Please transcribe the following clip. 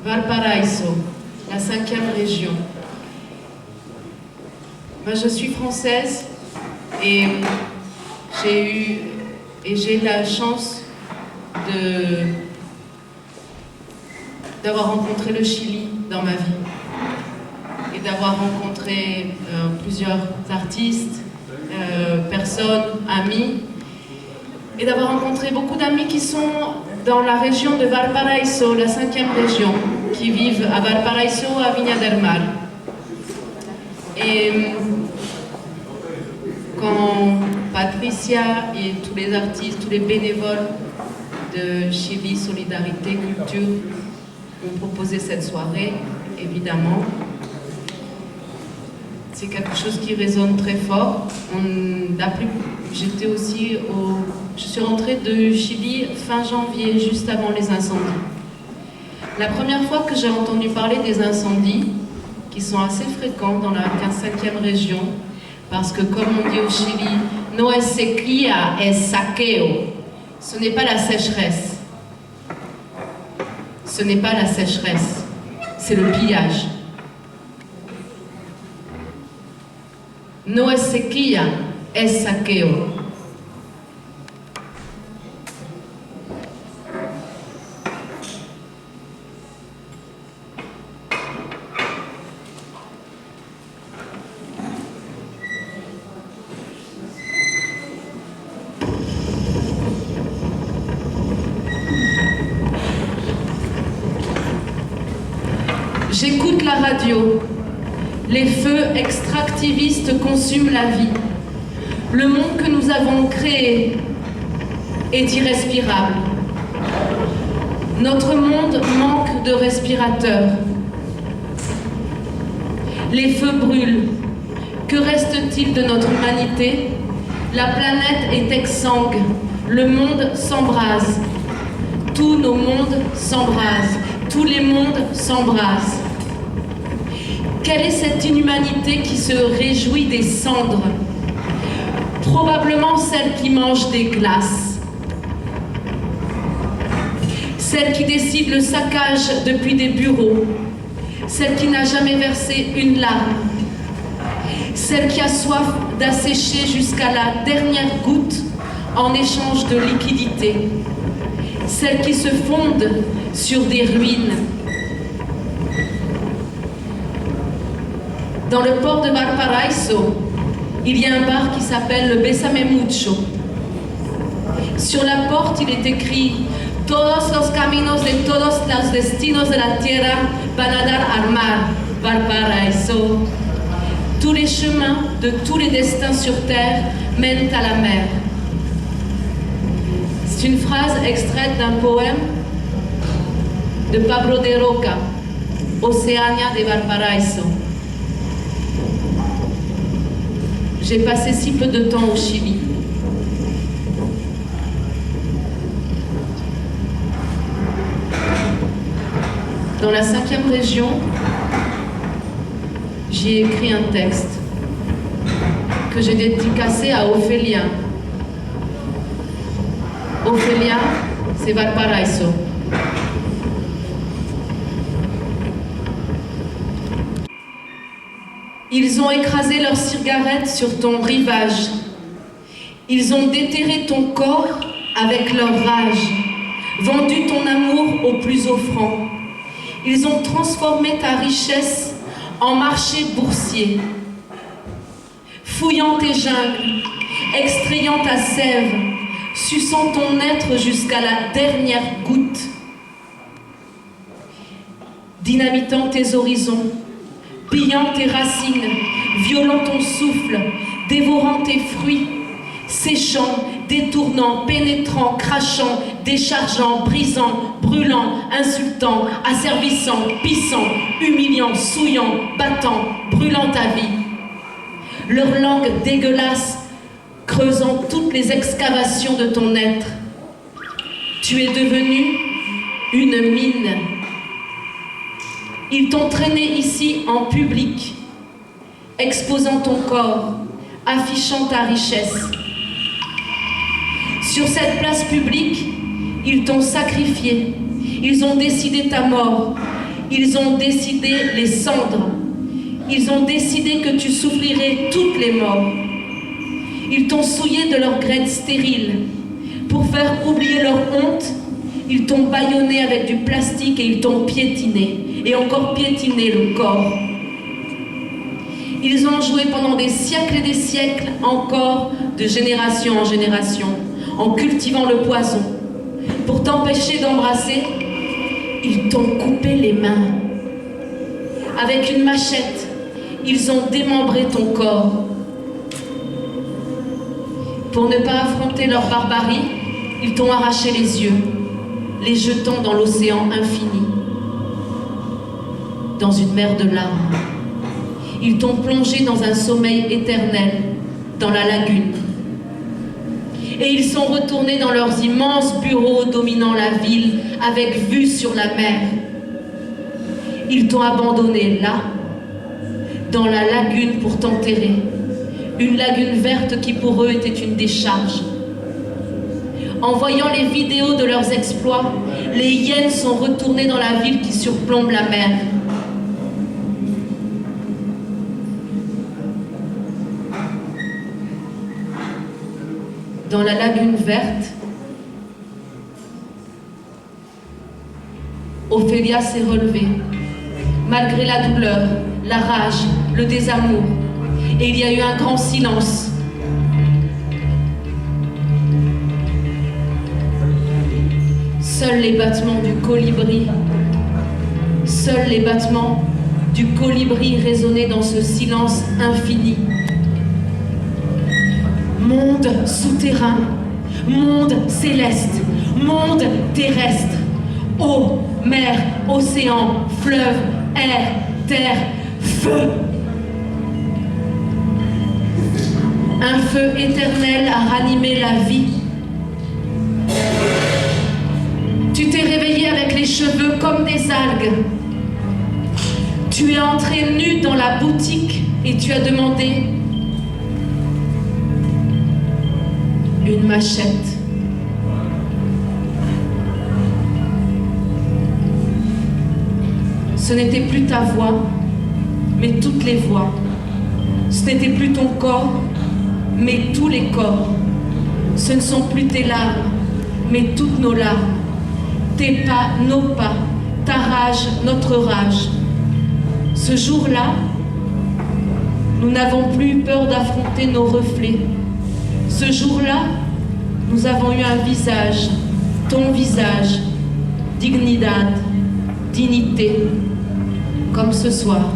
Valparaiso, la 5e région. Moi, je suis française et j'ai la chance d'avoir rencontré le Chili dans ma vie et d'avoir rencontré plusieurs artistes, personnes, amis, et d'avoir rencontré beaucoup d'amis qui sont dans la région de Valparaiso, la 5e région, qui vivent à Valparaiso, à Viña del Mar. Et quand Patricia et tous les artistes, tous les bénévoles de Chili Solidarité Culture ont proposé cette soirée, évidemment, c'est quelque chose qui résonne très fort. Je suis rentrée de Chili fin janvier, juste avant les incendies. La première fois que j'ai entendu parler des incendies, qui sont assez fréquents dans la 5e région, parce que comme on dit au Chili, no es sequía, es saqueo. Ce n'est pas la sécheresse. Ce n'est pas la sécheresse, c'est le pillage. No es sequía, es saqueo. J'écoute la radio. Les feux extractivistes consument la vie. Le monde que nous avons créé est irrespirable. Notre monde manque de respirateurs. Les feux brûlent. Que reste-t-il de notre humanité? La planète est exsangue. Le monde s'embrase. Tous nos mondes s'embrasent. Tous les mondes s'embrasent. Quelle est cette inhumanité qui se réjouit des cendres? Probablement celle qui mange des glaces. Celle qui décide le saccage depuis des bureaux. Celle qui n'a jamais versé une larme. Celle qui a soif d'assécher jusqu'à la dernière goutte en échange de liquidité. Celle qui se fonde sur des ruines. Dans le port de Valparaiso, il y a un bar qui s'appelle le Bésame Mucho. Sur la porte, il est écrit « Todos los caminos de todos los destinos de la tierra van a dar al mar, Valparaiso ». Tous les chemins de tous les destins sur terre mènent à la mer. C'est une phrase extraite d'un poème de Pablo de Roca, Oceania de Valparaiso. J'ai passé si peu de temps au Chili. Dans la 5e région, j'y ai écrit un texte que j'ai dédicacé à Ophélia. Ophélia, c'est Valparaiso. Ils ont écrasé leurs cigarettes sur ton rivage. Ils ont déterré ton corps avec leur rage, vendu ton amour au plus offrant. Ils ont transformé ta richesse en marché boursier. Fouillant tes jungles, extrayant ta sève, suçant ton être jusqu'à la dernière goutte. Dynamitant tes horizons, pillant tes racines, violant ton souffle, dévorant tes fruits, séchant, détournant, pénétrant, crachant, déchargeant, brisant, brûlant, insultant, asservissant, pissant, humiliant, souillant, battant, brûlant ta vie. Leur langue dégueulasse, creusant toutes les excavations de ton être. Tu es devenu une mine. Ils t'ont traîné ici en public, exposant ton corps, affichant ta richesse. Sur cette place publique, ils t'ont sacrifié, ils ont décidé ta mort, Ils ont décidé les cendres. Ils ont décidé que tu souffrirais toutes les morts. Ils t'ont souillé de leur graine stérile. Pour faire oublier leur honte, ils t'ont bâillonné avec du plastique et ils t'ont piétiné. Et encore piétiné le corps. Ils ont joué pendant des siècles et des siècles, encore de génération en génération, en cultivant le poison. Pour t'empêcher d'embrasser, ils t'ont coupé les mains. Avec une machette, ils ont démembré ton corps. Pour ne pas affronter leur barbarie, ils t'ont arraché les yeux, les jetant dans l'océan infini, dans une mer de larmes. Ils t'ont plongé dans un sommeil éternel, dans la lagune. Et ils sont retournés dans leurs immenses bureaux dominant la ville, avec vue sur la mer. Ils t'ont abandonné là, dans la lagune pour t'enterrer. Une lagune verte qui pour eux était une décharge. En voyant les vidéos de leurs exploits, les hyènes sont retournées dans la ville qui surplombe la mer. Dans la lagune verte, Ophélia s'est relevée, malgré la douleur, la rage, le désamour. Et il y a eu un grand silence. Seuls les battements du colibri, seuls les battements du colibri résonnaient dans ce silence infini. Monde souterrain, monde céleste, monde terrestre, eau, mer, océan, fleuve, air, terre, feu. Un feu éternel a ranimé la vie. Tu t'es réveillé avec les cheveux comme des algues. Tu es entré nu dans la boutique et tu as demandé une machette. Ce n'était plus ta voix, mais toutes les voix. Ce n'était plus ton corps, mais tous les corps. Ce ne sont plus tes larmes, mais toutes nos larmes. Tes pas, nos pas, ta rage, notre rage. Ce jour-là, nous n'avons plus peur d'affronter nos reflets. Ce jour-là, nous avons eu un visage, ton visage, dignidad, dignité, comme ce soir.